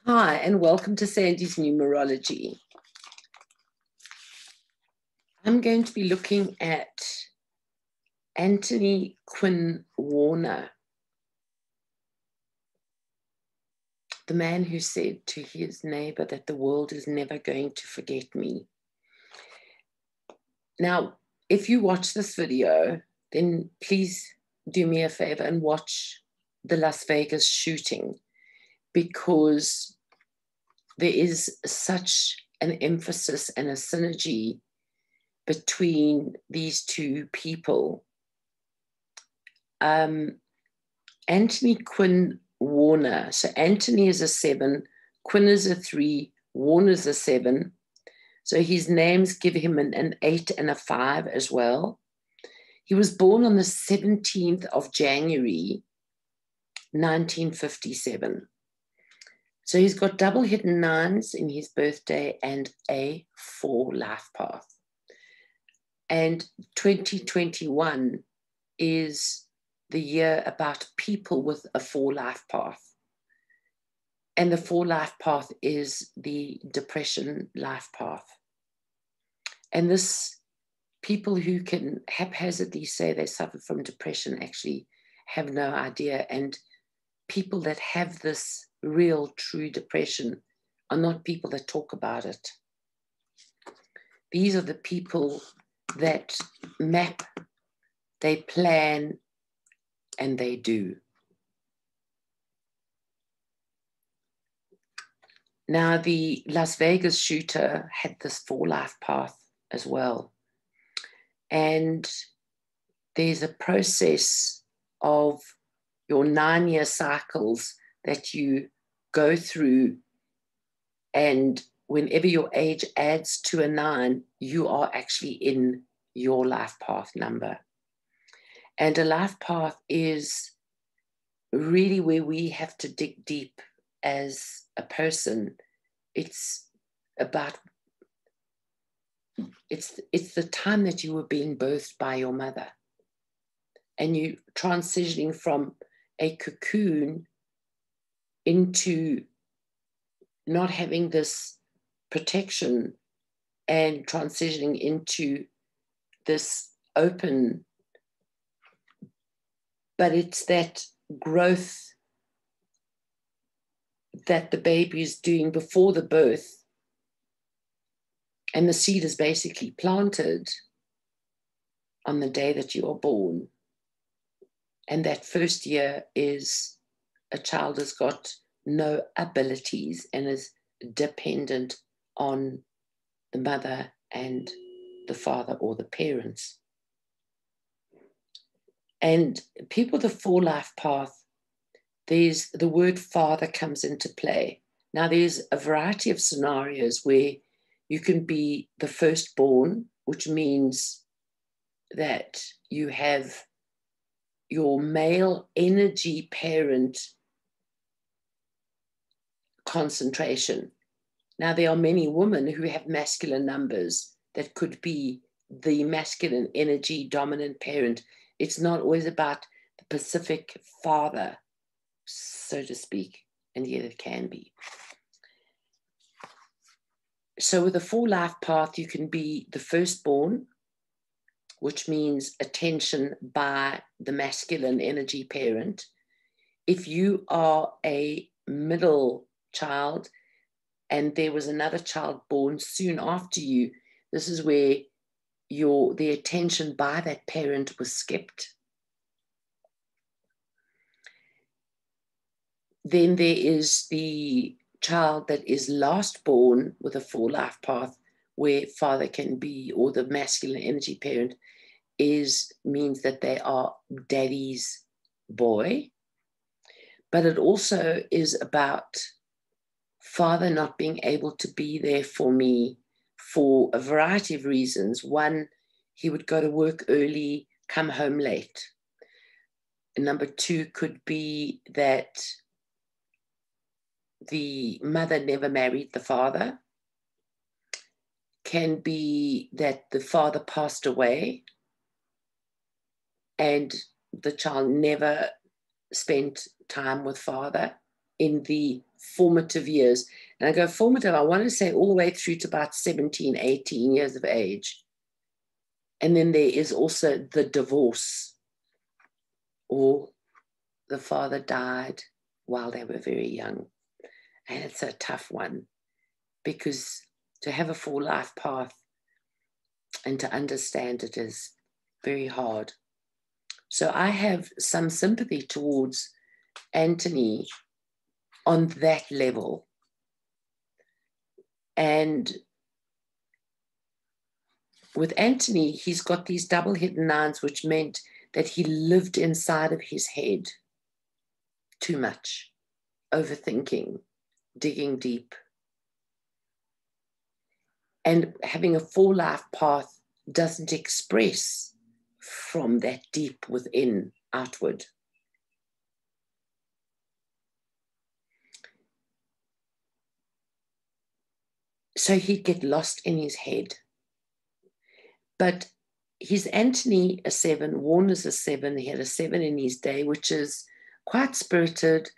Hi, and welcome to Sandy's Numerology. I'm going to be looking at Anthony Quinn Warner, the man who said to his neighbor that the world is never going to forget me. Now, if you watch this video, then please do me a favor and watch the Las Vegas shooting, because there is such an emphasis and a synergy between these two people. Anthony Quinn Warner. So Anthony is a 7, Quinn is a 3, Warner is a 7. So his names give him an 8 and a 5 as well. He was born on the 17th of January, 1957. So he's got double hidden 9s in his birthday and a 4 life path. And 2021 is the year about people with a 4 life path. And the 4 life path is the depression life path. And this, people who can haphazardly say they suffer from depression actually have no idea. And people that have this real, true depression are not people that talk about it. These are the people that map, they plan, and they do. Now, the Las Vegas shooter had this 4 life path as well. And there's a process of your 9-year cycles that you go through, and whenever your age adds to a 9, you are actually in your life path number. And a life path is really where we have to dig deep as a person. It's about, it's the time that you were being birthed by your mother, and you transitioning from a cocoon into not having this protection and transitioning into this open. But it's that growth that the baby is doing before the birth, and the seed is basically planted on the day that you are born. And that first year is a child has got no abilities and is dependent on the mother and the father or the parents. And people with the 4 life path, there's the word father comes into play. Now, there's a variety of scenarios where you can be the firstborn, which means that you have your male energy parent concentration. Now, there are many women who have masculine numbers that could be the masculine energy dominant parent. It's not always about the Pacific father, so to speak, and yet it can be. So with a 4 life path, you can be the firstborn, which means attention by the masculine energy parent. If you are a middle child and there was another child born soon after you, this is where the attention by that parent was skipped. Then there is the child that is last born with a 4 life path, where father can be, or the masculine energy parent means that they are daddy's boy. But it also is about father not being able to be there for me for a variety of reasons. One, he would go to work early, come home late. And number 2 could be that the mother never married the father. Can be that the father passed away and the child never spent time with father. in the formative years. And I go formative, I want to say all the way through to about 17, 18 years of age. And then there is also the divorce, or the father died while they were very young. And it's a tough one, because to have a full life path and to understand it is very hard. So I have some sympathy towards Anthony on that level. And with Anthony, he's got these double hidden nines, which meant that he lived inside of his head too much, overthinking, digging deep. And having a full life path doesn't express from that deep within outward. So he'd get lost in his head. But he's Anthony a 7, Warner's a 7. He had a 7 in his day, which is quite spirited,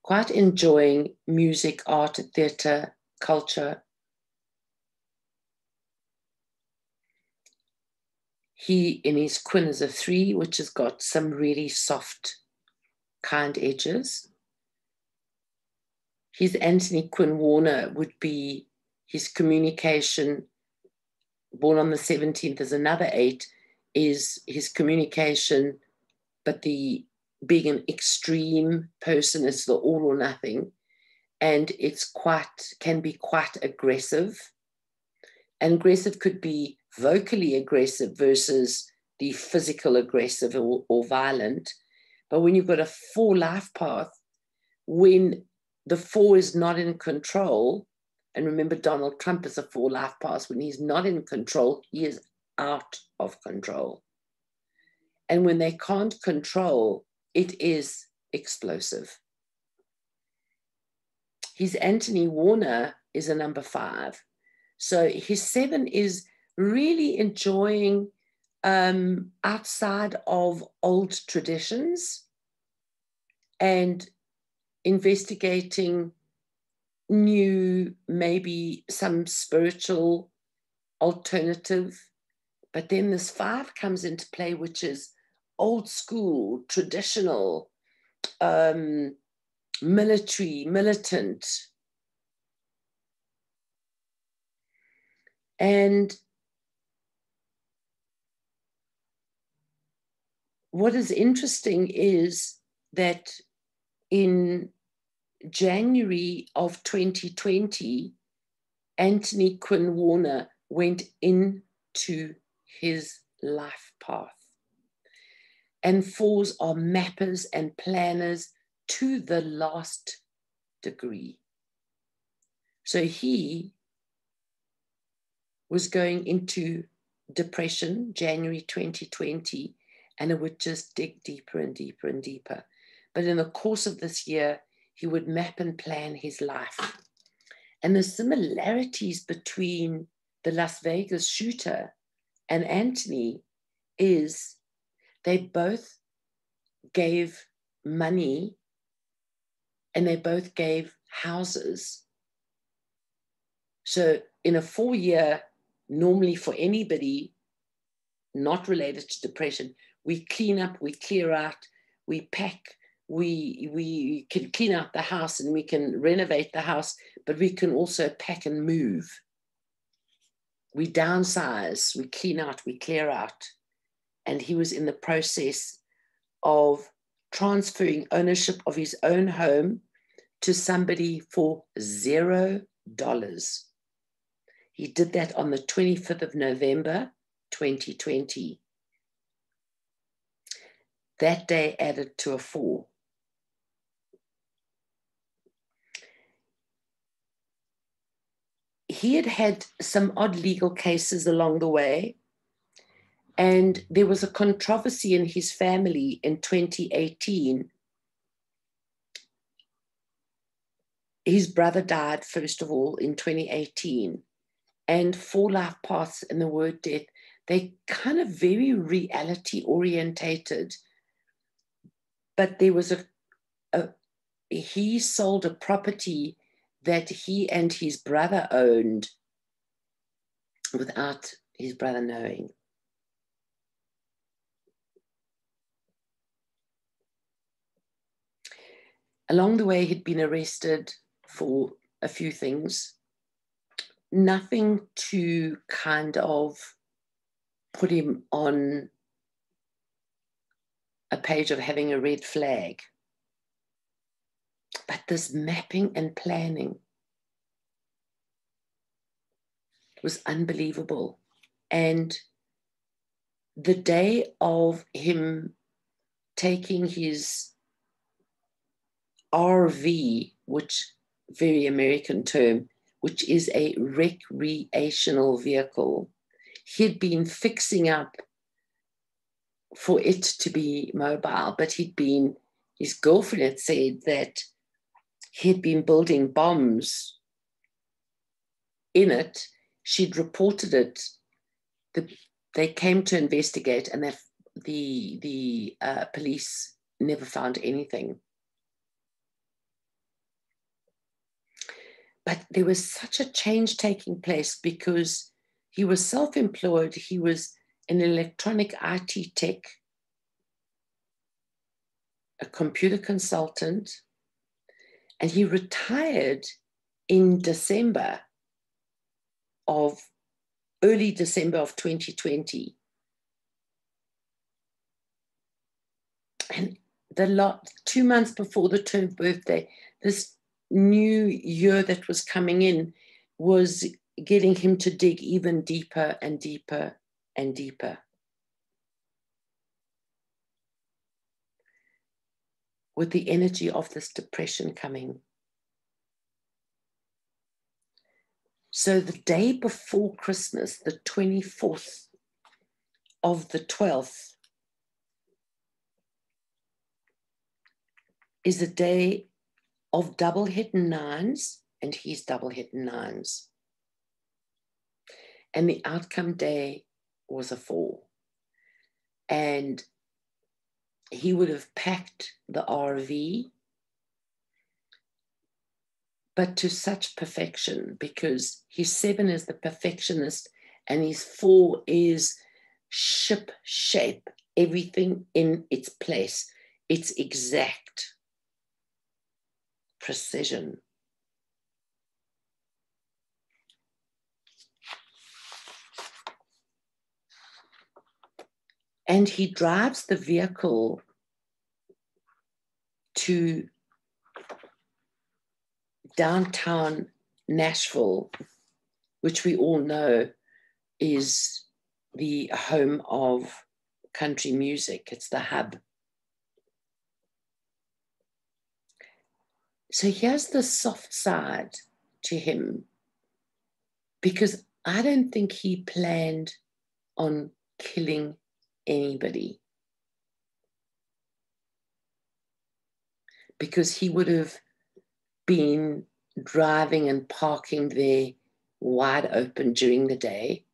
quite enjoying music, art, theatre, culture. He, in his Quinn, is a 3, which has got some really soft, kind edges. His Anthony Quinn Warner would be his communication, born on the 17th is another 8, is his communication, but the being an extreme person, it's the all or nothing. And it's can be quite aggressive. And aggressive could be vocally aggressive versus the physical aggressive or violent. But when you've got a 4 life path, when the 4 is not in control, and remember Donald Trump is a 4 life path, when he's not in control, he is out of control. And when they can't control, it is explosive. His Anthony Warner is a number 5. So his 7 is really enjoying outside of old traditions and investigating new, maybe some spiritual alternative. But then this 5 comes into play, which is old school, traditional, military, militant. And what is interesting is that in January of 2020, Anthony Quinn Warner went into his life path. And 4s are mappers and planners to the last degree. So he was going into depression, January 2020, and it would just dig deeper and deeper and deeper. But in the course of this year, he would map and plan his life. And the similarities between the Las Vegas shooter and Anthony is they both gave money and they both gave houses. So in a 4-year, normally for anybody not related to depression, we clean up, we clear out, we pack, we can clean out the house and we can renovate the house, but we can also pack and move. We downsize, we clean out, we clear out. And he was in the process of transferring ownership of his own home to somebody for $0. He did that on the 25th of November, 2020. That day added to a 4. He had had some odd legal cases along the way, and there was a controversy in his family in 2018. His brother died, first of all, in 2018. And 4 life paths and the word death, they kind of very reality orientated. But there was he sold a property that he and his brother owned without his brother knowing. Along the way, he'd been arrested for a few things. Nothing to kind of put him on a page of having a red flag. But this mapping and planning was unbelievable. And the day of him taking his RV, which very American term, which is a recreational vehicle, he'd been fixing up for it to be mobile, but his girlfriend had said that he'd been building bombs in it. She'd reported it. They came to investigate, and the police never found anything. But there was such a change taking place because he was self-employed. He was an electronic IT tech, a computer consultant, and he retired in early December of 2020. And 2 months before the 10th birthday, this new year that was coming in was getting him to dig even deeper and deeper and deeper. With the energy of this depression coming. So the day before Christmas, the 24th of the 12th, is a day of double hidden nines, and he's double hidden nines. And the outcome day was a 4. And he would have packed the RV, but to such perfection, because his 7 is the perfectionist and his 4 is ship shape, everything in its place. It's exact precision. And he drives the vehicle to downtown Nashville, which we all know is the home of country music. It's the hub. So here's the soft side to him, because I don't think he planned on killing anybody, because he would have been driving and parking there wide open during the day,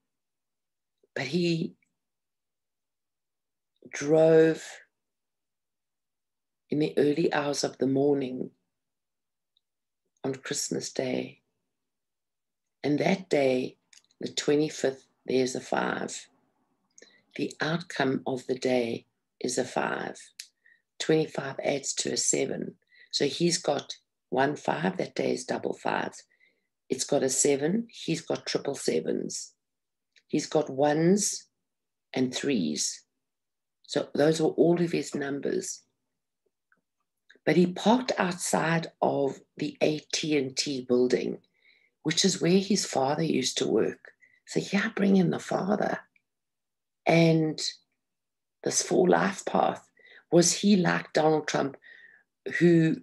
but he drove in the early hours of the morning on Christmas Day. And that day, the 25th, there's a 5. The outcome of the day is a 5. 25 adds to a 7. So he's got 1 5, that day is double 5s. It's got a 7, he's got triple 7s. He's got 1s and 3s. So those are all of his numbers. But he parked outside of the AT&T building, which is where his father used to work. So yeah, bring in the father. And this 4 life path, was he like Donald Trump, who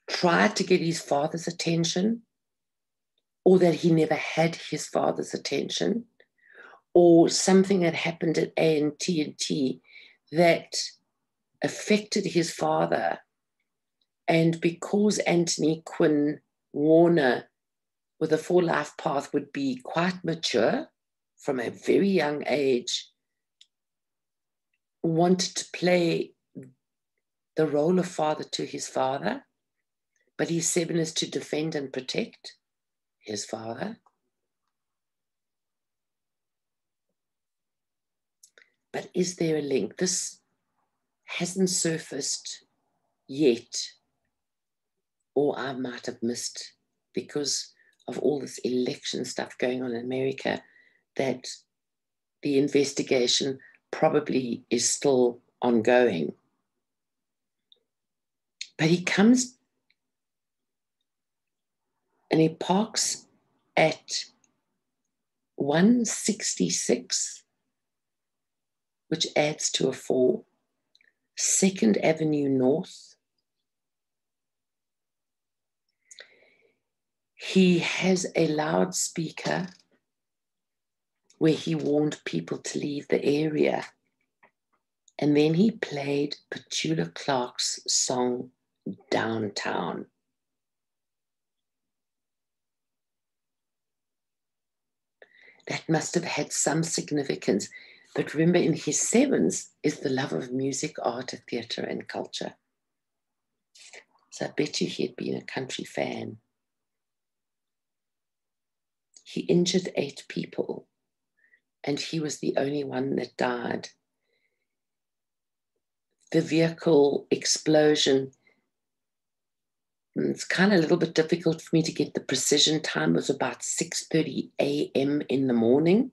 tried to get his father's attention, or that he never had his father's attention, or something that happened at AT&T that affected his father? And because Anthony Quinn Warner with a 4 life path would be quite mature from a very young age, wanted to play the role of father to his father, but his 7 is to defend and protect his father. But is there a link? This hasn't surfaced yet, or I might have missed because of all this election stuff going on in America, that the investigation probably is still ongoing. But he comes and he parks at 166, which adds to a 4, 2nd Avenue North. He has a loudspeaker where he warned people to leave the area. And then he played Petula Clark's song, Downtown. That must have had some significance. But remember, in his 7s is the love of music, art, theatre, and culture. So I bet you he had been a country fan. He injured 8 people, and he was the only one that died. The vehicle explosion, it's kind of a little bit difficult for me to get the precision time. It was about 6:30 a.m. in the morning.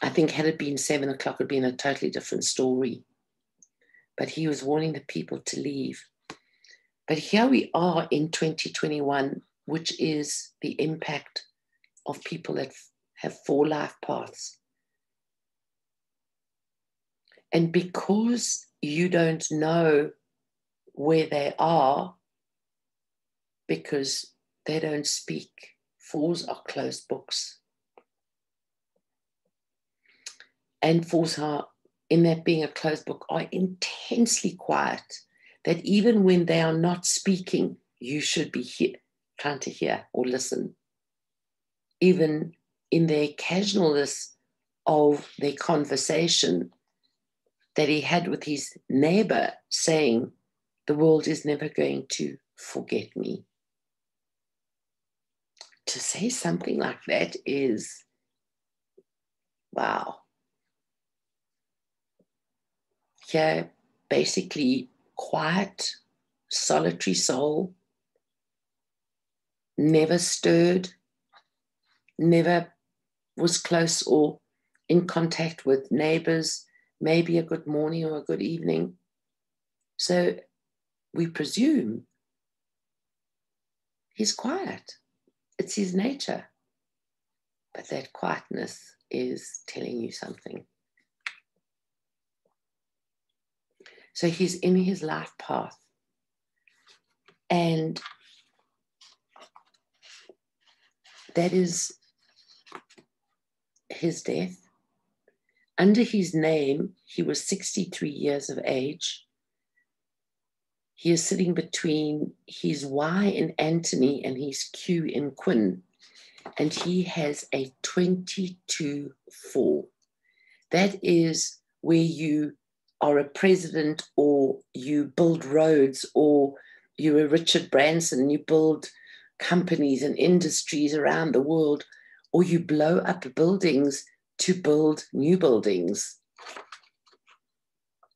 I think had it been 7 o'clock, it would been a totally different story. But he was warning the people to leave. But here we are in 2021, which is the impact of people that have 4 life paths. And because you don't know where they are, because they don't speak, 4s are closed books. And 4s are, in that being a closed book, are intensely quiet, that even when they are not speaking, you should be trying to hear or listen. Even in their casualness of their conversation that he had with his neighbor, saying, the world is never going to forget me. To say something like that is, wow. Yeah, basically quiet, solitary soul, never stirred, never was close or in contact with neighbors, maybe a good morning or a good evening. So we presume he's quiet. It's his nature. But that quietness is telling you something. So he's in his life path. And that is his death. Under his name, he was 63 years of age. He is sitting between his Y in Anthony and his Q in Quinn. And he has a 22-4. That is where you are a president, or you build roads, or you're a Richard Branson, you build companies and industries around the world, or you blow up buildings to build new buildings.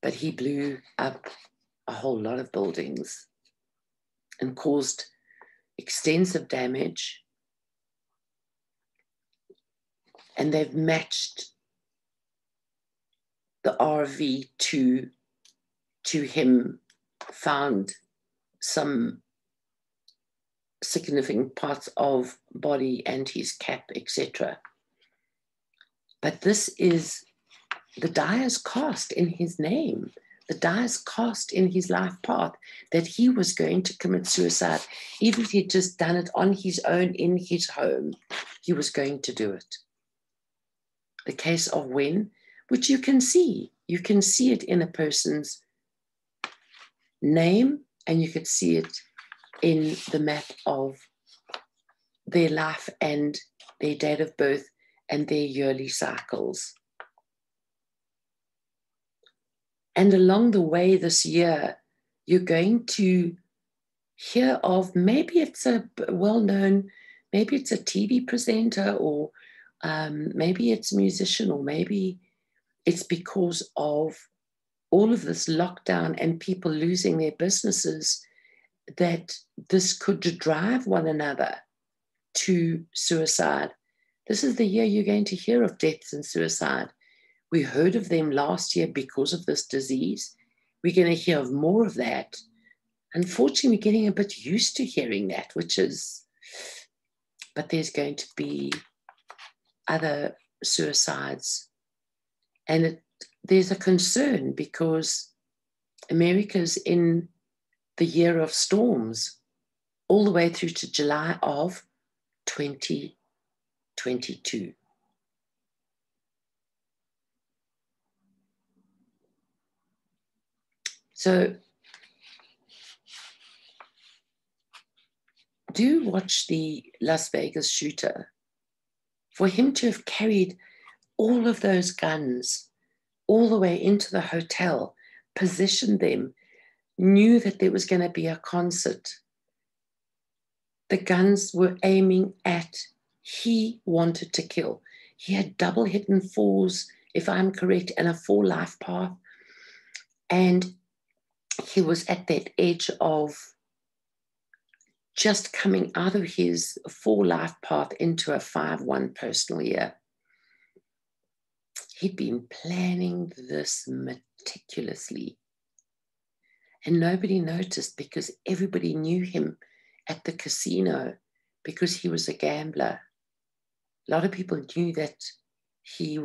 But he blew up a whole lot of buildings and caused extensive damage. And they've matched the RV to him, found some significant parts of body and his cap, etc. But this is the die is cast in his name. The die is cast in his life path that he was going to commit suicide. Even if he had just done it on his own in his home, he was going to do it. The case of when, which you can see it in a person's name, and you could see it in the map of their life and their date of birth and their yearly cycles. And along the way this year, you're going to hear of, maybe it's a well-known, maybe it's a TV presenter, or maybe it's a musician, or maybe it's because of all of this lockdown and people losing their businesses, that this could drive one another to suicide. This is the year you're going to hear of deaths and suicide. We heard of them last year because of this disease. We're going to hear of more of that. Unfortunately, we're getting a bit used to hearing that, but there's going to be other suicides. And there's a concern because America's in the year of storms all the way through to July of 2022. So do watch the Las Vegas shooter. For him to have carried all of those guns all the way into the hotel, positioned them, knew that there was going to be a concert. The guns were aiming at, he wanted to kill. He had double hidden fours, if I'm correct, and a 4 life path. And he was at that edge of just coming out of his 4 life path into a 5-1 personal year. He'd been planning this meticulously. And nobody noticed because everybody knew him at the casino because he was a gambler. A lot of people knew that he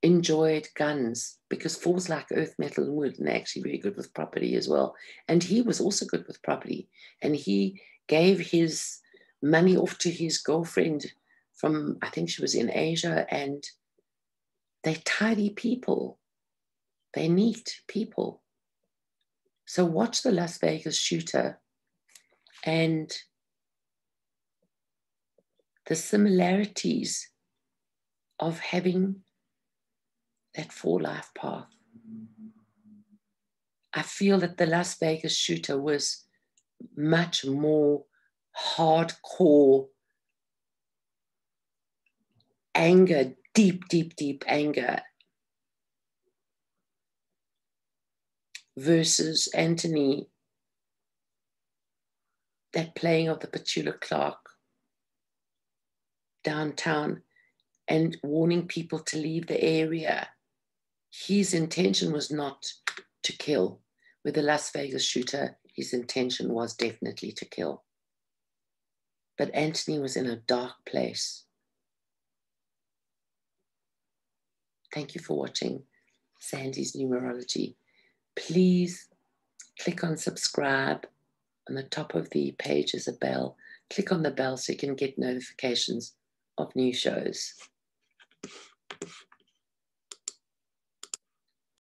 enjoyed guns because 4s like earth, metal, and wood, and actually very good with property as well. And he was also good with property. And he gave his money off to his girlfriend from, I think she was in Asia, and they're tidy people. They're neat people. So watch the Las Vegas shooter and the similarities of having that 4 life path. I feel that the Las Vegas shooter was much more hardcore anger, deep, deep, deep anger, versus Anthony, that playing of the Petula Clark downtown and warning people to leave the area. His intention was not to kill. With the Las Vegas shooter, his intention was definitely to kill. But Anthony was in a dark place. Thank you for watching Sandy's Numerology. Please click on subscribe. On the top of the page is a bell. Click on the bell so you can get notifications of new shows.